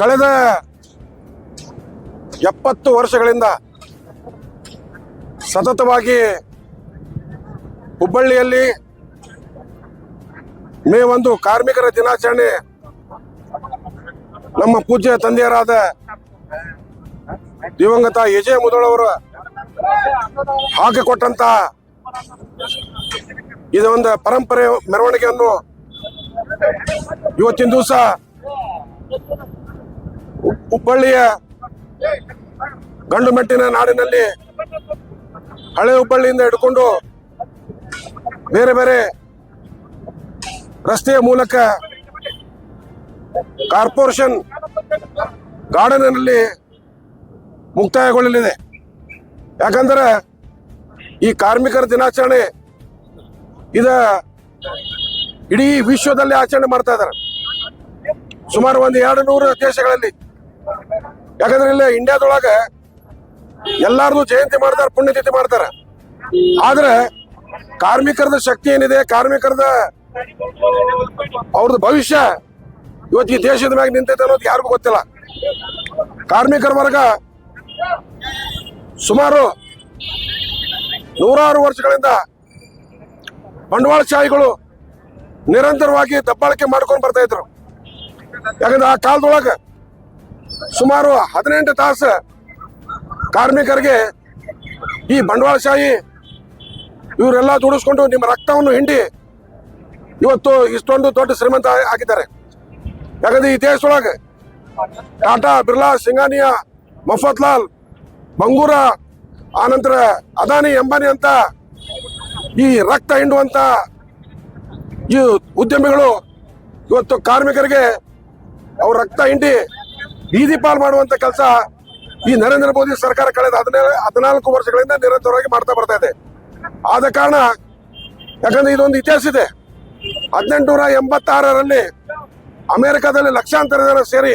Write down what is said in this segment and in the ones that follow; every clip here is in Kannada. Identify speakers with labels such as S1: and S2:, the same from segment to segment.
S1: ಕಳೆದ 70 ವರ್ಷಗಳಿಂದ ಸತತವಾಗಿ ಹುಬ್ಬಳ್ಳಿಯಲ್ಲಿ ಮೇ 1 ಕಾರ್ಮಿಕರ ದಿನಾಚರಣೆ ನಮ್ಮ ಪೂಜ್ಯ ತಂದೆಯರಾದ ದಿವಂಗತ ಎಜೆ ಮುದೋಳವರು ಹಾಕಿಕೊಟ್ಟಂತ ಇದೊಂದು ಪರಂಪರೆ ಮೆರವಣಿಗೆಯನ್ನು ಇವತ್ತಿನ ದಿವಸ ಹುಬ್ಬಳ್ಳಿಯ ಗಂಡು ಮೆಟ್ಟಿನ ನಾಡಿನಲ್ಲಿ ಹಳೆ ಹುಬ್ಬಳ್ಳಿಯಿಂದ ಹಿಡ್ಕೊಂಡು ಬೇರೆ ಬೇರೆ ರಸ್ತೆಯ ಮೂಲಕ ಕಾರ್ಪೊರೇಷನ್ ಗಾರ್ಡನ್ನಲ್ಲಿ ಮುಕ್ತಾಯಗೊಳ್ಳಲಿದೆ. ಯಾಕಂದ್ರೆ ಈ ಕಾರ್ಮಿಕರ ದಿನಾಚರಣೆ ಇಡೀ ವಿಶ್ವದಲ್ಲಿ ಆಚರಣೆ ಮಾಡ್ತಾ ಇದ್ದಾರೆ, ಸುಮಾರು 200 ದೇಶಗಳಲ್ಲಿ. ಯಾಕಂದ್ರೆ ಇಲ್ಲಿ ಇಂಡಿಯಾದೊಳಗೆ ಎಲ್ಲಾರ್ದು ಜಯಂತಿ ಮಾಡ್ತಾರೆ, ಪುಣ್ಯತಿಥಿ ಮಾಡ್ತಾರೆ. ಆದ್ರೆ ಕಾರ್ಮಿಕರದ ಶಕ್ತಿ ಏನಿದೆ, ಕಾರ್ಮಿಕರದ ಅವ್ರದ್ದು ಭವಿಷ್ಯ ಇವತ್ತು ಈ ದೇಶದ ಮ್ಯಾಗ ನಿಂತೈತೆ ಅನ್ನೋದು ಯಾರಿಗೂ ಗೊತ್ತಿಲ್ಲ. ಕಾರ್ಮಿಕರ ವರ್ಗ ಸುಮಾರು 100 ವರ್ಷಗಳಿಂದ ಬಂಡವಾಳಶಾಹಿಗಳು ನಿರಂತರವಾಗಿ ದಬ್ಬಾಳಿಕೆ ಮಾಡ್ಕೊಂಡು ಬರ್ತಾ ಇದ್ರು. ಯಾಕಂದ್ರೆ ಆ ಕಾಲದೊಳಗೆ ಸುಮಾರು 18 ತಾಸು ಕಾರ್ಮಿಕರಿಗೆ ಈ ಬಂಡವಾಳಶಾಹಿ ಇವರೆಲ್ಲ ದುಡಿಸ್ಕೊಂಡು ನಿಮ್ಮ ರಕ್ತವನ್ನು ಹಿಂಡಿ ಇವತ್ತು ಇಷ್ಟೊಂದು ದೊಡ್ಡ ಶ್ರೀಮಂತ ಆಗಿದ್ದಾರೆ. ಯಾಕಂದ್ರೆ ಈ ದೇಶದೊಳಗೆ ಟಾಟಾ, ಬಿರ್ಲಾ, ಸಿಂಗಾನಿಯಾ, ಮಫತ್ಲಾಲ್, ಬಂಗೂರ, ಆನಂತರ ಅದಾನಿ, ಅಂಬಾನಿ ಅಂತ ಈ ರಕ್ತ ಹಿಂಡುವಂತ ಈ ಉದ್ಯಮಿಗಳು ಇವತ್ತು ಕಾರ್ಮಿಕರಿಗೆ ಅವ್ರ ರಕ್ತ ಹಿಂಡಿ ಬೀದಿ ಪಾಲ್ ಮಾಡುವಂತ ಕೆಲಸ ಈ ನರೇಂದ್ರ ಮೋದಿ ಸರ್ಕಾರ ಕಳೆದ 14 ವರ್ಷಗಳಿಂದ ನಿರಂತರವಾಗಿ ಮಾಡ್ತಾ ಬರ್ತಾ ಇದೆ. ಆದ ಕಾರಣ ಯಾಕಂದ್ರೆ ಇದೊಂದು ಇತಿಹಾಸ ಇದೆ. 1886ರಲ್ಲಿ ಅಮೆರಿಕದಲ್ಲಿ ಲಕ್ಷಾಂತರ ಜನ ಸೇರಿ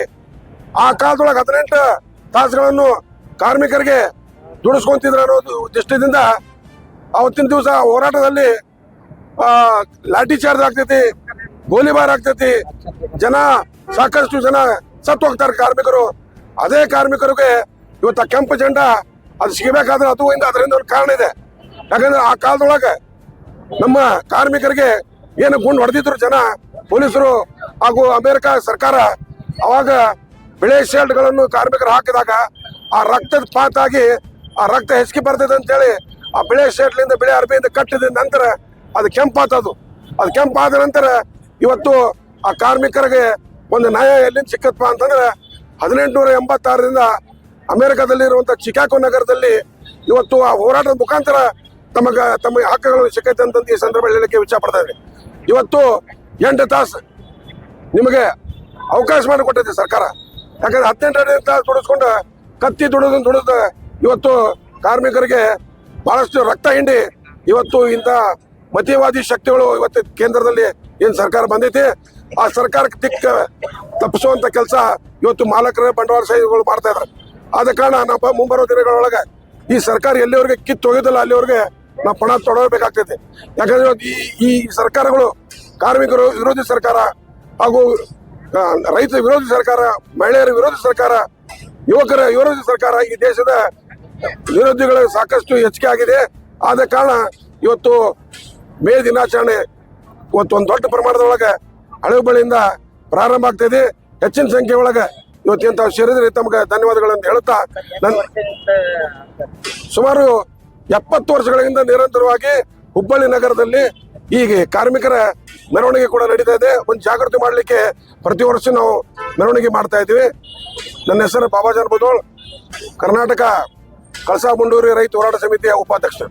S1: ಆ ಕಾಲದೊಳಗೆ 18 ತಾಸುಗಳನ್ನು ಕಾರ್ಮಿಕರಿಗೆ ದುಡಿಸ್ಕೊಂತಿದ್ರು ಅನ್ನೋದು ದೃಷ್ಟಿಯಿಂದ ಅವತ್ತಿನ ದಿವಸ ಹೋರಾಟದಲ್ಲಿ ಲಾಠಿ ಚಾರ್ಜ್ ಆಗ್ತೈತಿ, ಗೋಲಿಬಾರ್ ಆಗ್ತೈತಿ, ಸಾಕಷ್ಟು ಜನ ಸತ್ತು ಹೋಗ್ತಾರೆ ಕಾರ್ಮಿಕರು. ಅದೇ ಕಾರ್ಮಿಕರಿಗೆ ಇವತ್ತು ಕೆಂಪು ಜೆಂಡ ಅದು ಸಿಗಬೇಕಾದ್ರೆ ಅದರಿಂದ ಒಂದು ಕಾರಣ ಇದೆ. ಯಾಕಂದ್ರೆ ಆ ಕಾಲದೊಳಗೆ ನಮ್ಮ ಕಾರ್ಮಿಕರಿಗೆ ಏನು ಗುಂಡು ಹೊಡೆದಿದ್ರು ಜನ, ಪೊಲೀಸರು ಹಾಗೂ ಅಮೆರಿಕ ಸರ್ಕಾರ ಅವಾಗ ಬೆಳೆ ಶೆಲ್ಡ್ಗಳನ್ನು ಕಾರ್ಮಿಕರು ಹಾಕಿದಾಗ ಆ ರಕ್ತದ ಪಾತಾಗಿ ಆ ರಕ್ತ ಹೆಚ್ಚಿಗೆ ಬರ್ತದೆ ಅಂತೇಳಿ ಆ ಬೆಳೆ ಶೆಲ್ಡ್ಲಿಂದ ಬೆಳೆ ಅರ್ಬಿಯಿಂದ ಕಟ್ಟಿದ ನಂತರ ಅದು ಕೆಂಪಾತದು. ಅದು ಕೆಂಪಾದ ನಂತರ ಇವತ್ತು ಆ ಕಾರ್ಮಿಕರಿಗೆ ಒಂದು ನ್ಯಾಯ ಎಲ್ಲಿಂದ ಸಿಕ್ಕತ್ಪ ಅಂತಂದ್ರೆ 1886ರಿಂದ ಅಮೆರಿಕದಲ್ಲಿರುವಂಥ ಚಿಕಾಗೋ ನಗರದಲ್ಲಿ ಇವತ್ತು ಆ ಹೋರಾಟದ ಮುಖಾಂತರ ತಮ್ಮ ಹಕ್ಕುಗಳನ್ನು ಸಿಕ್ಕೈತೆ ಅಂತಂದು ಈ ಸಂದರ್ಭ ಹೇಳಲಿಕ್ಕೆ ಇಚ್ಛೆ ಪಡ್ತಾ ಇದ್ದೀನಿ. ಇವತ್ತು 8 ತಾಸು ನಿಮಗೆ ಅವಕಾಶ ಮಾಡಿಕೊಟ್ಟೈತೆ ಸರ್ಕಾರ. ಯಾಕಂದ್ರೆ 18 ತಾಸು ದುಡಿಸ್ಕೊಂಡು ಕತ್ತಿ ದುಡಿದು ಇವತ್ತು ಕಾರ್ಮಿಕರಿಗೆ ಬಹಳಷ್ಟು ರಕ್ತ ಹಿಂಡಿ ಇವತ್ತು ಇಂಥ ಮತೀಯವಾದಿ ಶಕ್ತಿಗಳು ಇವತ್ತು ಕೇಂದ್ರದಲ್ಲಿ ಏನು ಸರ್ಕಾರ ಬಂದೈತಿ, ಆ ಸರ್ಕಾರಕ್ಕೆ ತಪ್ಪಿಸುವಂತ ಕೆಲಸ ಇವತ್ತು ಮಾಲಕರ ಬಂಡವಾಳಶಾಹಿಗಳು ಮಾಡ್ತಾ ಇದ್ದಾರೆ. ಆದ ಕಾರಣ ನಾವು ಮುಂಬರುವ ದಿನಗಳೊಳಗೆ ಈ ಸರ್ಕಾರ ಎಲ್ಲಿವರೆಗೆ ಕಿತ್ತು ಹೋಗೋದಿಲ್ಲ ಅಲ್ಲಿವರೆಗೆ ನಾವು ಪಣ ತೊಡಗಬೇಕಾಗ್ತೈತೆ. ಯಾಕಂದ್ರೆ ಈ ಸರ್ಕಾರಗಳು ಕಾರ್ಮಿಕರು ವಿರೋಧಿ ಸರ್ಕಾರ ಹಾಗೂ ರೈತ ವಿರೋಧಿ ಸರ್ಕಾರ, ಮಹಿಳೆಯರ ವಿರೋಧಿ ಸರ್ಕಾರ, ಯುವಕರ ವಿರೋಧಿ ಸರ್ಕಾರ, ಈ ದೇಶದ ವಿರೋಧಿಗಳ ಸಾಕಷ್ಟು ಹೆಚ್ಚಿಗೆ ಆಗಿದೆ. ಆದ ಕಾರಣ ಇವತ್ತು ಮೇ ದಿನಾಚರಣೆ ಇವತ್ತು ಒಂದು ದೊಡ್ಡ ಪ್ರಮಾಣದೊಳಗೆ ಹಳೆ ಹುಬ್ಬಳ್ಳಿಯಿಂದ ಪ್ರಾರಂಭ ಆಗ್ತಾ ಇದೆ. ಹೆಚ್ಚಿನ ಸಂಖ್ಯೆ ಒಳಗೆ ಇವತ್ತಿನ ತಾವು ಸೇರಿದ್ರೆ ತಮಗೆ ಧನ್ಯವಾದಗಳನ್ನು ಹೇಳುತ್ತಾ, ಸುಮಾರು 70 ವರ್ಷಗಳಿಂದ ನಿರಂತರವಾಗಿ ಹುಬ್ಬಳ್ಳಿ ನಗರದಲ್ಲಿ ಈಗ ಕಾರ್ಮಿಕರ ಮೆರವಣಿಗೆ ಕೂಡ ನಡೀತಾ ಇದೆ. ಒಂದು ಜಾಗೃತಿ ಮಾಡಲಿಕ್ಕೆ ಪ್ರತಿ ವರ್ಷ ನಾವು ಮೆರವಣಿಗೆ ಮಾಡ್ತಾ ಇದ್ದೀವಿ. ನನ್ನ ಹೆಸರು ಬಾಬಾಜಾನ್ ಮುದೋಳ್, ಕರ್ನಾಟಕ ಕಳಸಾ ಬಂಡೂರಿ ರೈತ ಹೋರಾಟ ಸಮಿತಿಯ ಉಪಾಧ್ಯಕ್ಷರು.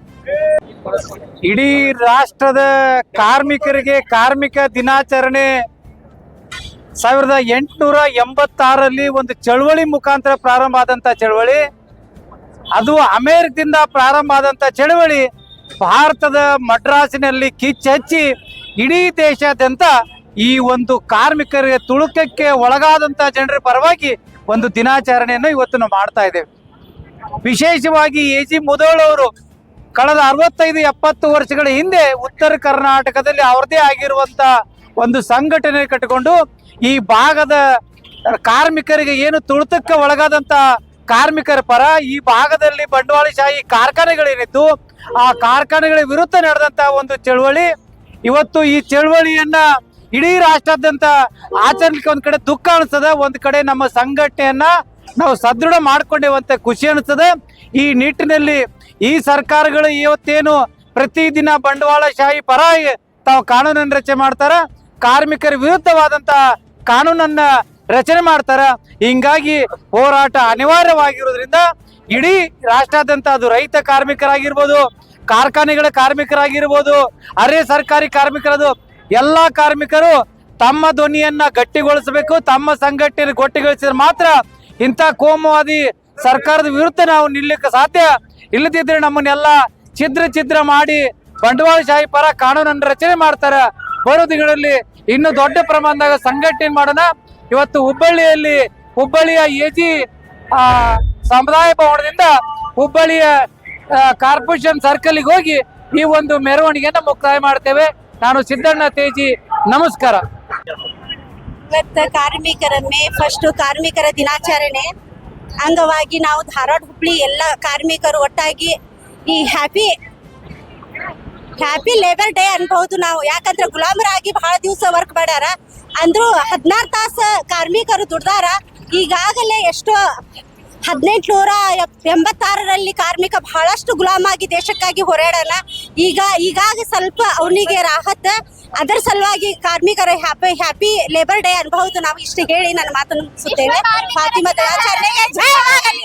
S2: ಇಡೀ ರಾಷ್ಟ್ರದ ಕಾರ್ಮಿಕರಿಗೆ ಕಾರ್ಮಿಕ ದಿನಾಚರಣೆ 1886ರಲ್ಲಿ ಒಂದು ಚಳವಳಿ ಮುಖಾಂತರ ಪ್ರಾರಂಭ ಆದಂತ ಚಳವಳಿ, ಅದು ಅಮೆರಿಕದಿಂದ ಪ್ರಾರಂಭ ಆದಂತ ಚಳವಳಿ ಭಾರತದ ಮಡ್ರಾಸಿನಲ್ಲಿ ಕಿಚ್ಚಿ ಇಡೀ ದೇಶಾದ್ಯಂತ ಈ ಒಂದು ಕಾರ್ಮಿಕರಿಗೆ ತುಳುಕಕ್ಕೆ ಒಳಗಾದಂತ ಜನರ ಪರವಾಗಿ ಒಂದು ದಿನಾಚರಣೆಯನ್ನು ಇವತ್ತು ನಾವು ಮಾಡ್ತಾ ಇದ್ದೇವೆ. ವಿಶೇಷವಾಗಿ ಎಜೆ ಮುದೋಳ್ ಅವರು ಕಳೆದ 65-70 ವರ್ಷಗಳ ಹಿಂದೆ ಉತ್ತರ ಕರ್ನಾಟಕದಲ್ಲಿ ಅವ್ರದೇ ಆಗಿರುವಂತ ಒಂದು ಸಂಘಟನೆ ಕಟ್ಟಿಕೊಂಡು ಈ ಭಾಗದ ಕಾರ್ಮಿಕರಿಗೆ ಏನು ತುಳಿತಕ್ಕೆ ಒಳಗಾದಂತ ಕಾರ್ಮಿಕರ ಪರ ಈ ಭಾಗದಲ್ಲಿ ಬಂಡವಾಳಶಾಹಿ ಕಾರ್ಖಾನೆಗಳೇನಿತ್ತು ಆ ಕಾರ್ಖಾನೆಗಳ ವಿರುದ್ಧ ನಡೆದಂತ ಒಂದು ಚಳವಳಿ. ಇವತ್ತು ಈ ಚಳವಳಿಯನ್ನ ಇಡೀ ರಾಷ್ಟ್ರಾದ್ಯಂತ ಆಚರಣೆಗೆ ಒಂದ್ ಕಡೆ ದುಃಖ ಅನಿಸ್ತದ, ಒಂದ್ ಕಡೆ ನಮ್ಮ ಸಂಘಟನೆಯನ್ನ ನಾವು ಸದೃಢ ಮಾಡ್ಕೊಂಡೇವಂತ ಖುಷಿ ಅನಿಸ್ತದೆ. ಈ ನಿಟ್ಟಿನಲ್ಲಿ ಈ ಸರ್ಕಾರಗಳು ಇವತ್ತೇನು ಪ್ರತಿದಿನ ಬಂಡವಾಳಶಾಹಿ ಪರ ತಾವು ಕಾನೂನನ್ನು ರಚನೆ ಮಾಡ್ತಾರ, ಕಾರ್ಮಿಕರ ವಿರುದ್ಧವಾದಂತ ಕಾನೂನನ್ನ ರಚನೆ ಮಾಡ್ತಾರ. ಹಿಂಗಾಗಿ ಹೋರಾಟ ಅನಿವಾರ್ಯವಾಗಿರೋದ್ರಿಂದ ಇಡೀ ರಾಷ್ಟ್ರಾದ್ಯಂತ ಅದು ರೈತ ಕಾರ್ಮಿಕರಾಗಿರ್ಬೋದು, ಕಾರ್ಖಾನೆಗಳ ಕಾರ್ಮಿಕರಾಗಿರ್ಬೋದು, ಅರೆ ಸರ್ಕಾರಿ ಕಾರ್ಮಿಕರದು ಎಲ್ಲಾ ಕಾರ್ಮಿಕರು ತಮ್ಮ ಧ್ವನಿಯನ್ನ ಗಟ್ಟಿಗೊಳಿಸಬೇಕು. ತಮ್ಮ ಸಂಘಟನೆ ಗಟ್ಟಿಗೊಳಿಸಿದ್ರೆ ಮಾತ್ರ ಇಂಥ ಕೋಮುವಾದಿ ಸರ್ಕಾರದ ವಿರುದ್ಧ ನಾವು ನಿಲ್ಲಕ್ಕೆ ಸಾಧ್ಯ. ಇಲ್ಲದಿದ್ರೆ ನಮ್ಮನ್ನೆಲ್ಲ ಛಿದ್ರ ಮಾಡಿ ಬಂಡವಾಳಶಾಹಿ ಪರ ಕಾನೂನನ್ನು ರಚನೆ ಮಾಡ್ತಾರ. ಬರೋ ದಿನಗಳಲ್ಲಿ ಇನ್ನು ದೊಡ್ಡ ಪ್ರಮಾಣದಾಗ ಸಂಘಟನೆ ಮಾಡೋಣ. ಇವತ್ತು ಹುಬ್ಬಳ್ಳಿಯ ಎಜಿ ಸಮುದಾಯ ಭವನದಿಂದ ಹುಬ್ಬಳ್ಳಿಯ ಕಾರ್ಪೊರೇಷನ್ ಸರ್ಕಲ್ಗೆ ಹೋಗಿ ಈ ಒಂದು ಮೆರವಣಿಗೆಯನ್ನು ಮುಕ್ತಾಯ ಮಾಡ್ತೇವೆ. ನಾನು ಸಿದ್ದಣ್ಣ ತೇಜಿ, ನಮಸ್ಕಾರ.
S3: ಇವತ್ತು ಕಾರ್ಮಿಕರ ದಿನಾಚರಣೆ ಅಂಗವಾಗಿ ನಾವು ಧಾರವಾಡ ಹುಬ್ಳಿ ಎಲ್ಲ ಕಾರ್ಮಿಕರು ಒಟ್ಟಾಗಿ ಈ ಹ್ಯಾಪಿ ಲೇಬರ್ ಡೇ ಅನ್ಬಹುದು ನಾವು. ಯಾಕಂದ್ರೆ ಗುಲಾಮರಾಗಿ ಬಹಳ ದಿವಸ ವರ್ಕ್ ಮಾಡ್ಯಾರ, ಅಂದ್ರೂ 16 ತಾಸು ಕಾರ್ಮಿಕರು ದುಡ್ದಾರ. ಈಗಾಗಲೇ ಎಷ್ಟೋ 1886ರಲ್ಲಿ ಕಾರ್ಮಿಕ ಬಹಳಷ್ಟು ಗುಲಾಮಾಗಿ ದೇಶಕ್ಕಾಗಿ ಹೋರಾಡೋಣ. ಈಗಾಗ ಸ್ವಲ್ಪ ಅವನಿಗೆ ರಾಹತ್, ಅದರ ಸಲುವಾಗಿ ಕಾರ್ಮಿಕರ ಹ್ಯಾಪಿ ಲೇಬರ್ ಡೇ ಅನ್ಬಹುದು. ನಾವು ಇಷ್ಟು ಹೇಳಿ ನನ್ನ ಮಾತನ್ನು ಮುಗಿಸುತ್ತೇವೆ. ಫಾತಿಮಾ ದಿನಾಚರಣೆಗೆ ಜಯವಾಗಲಿ.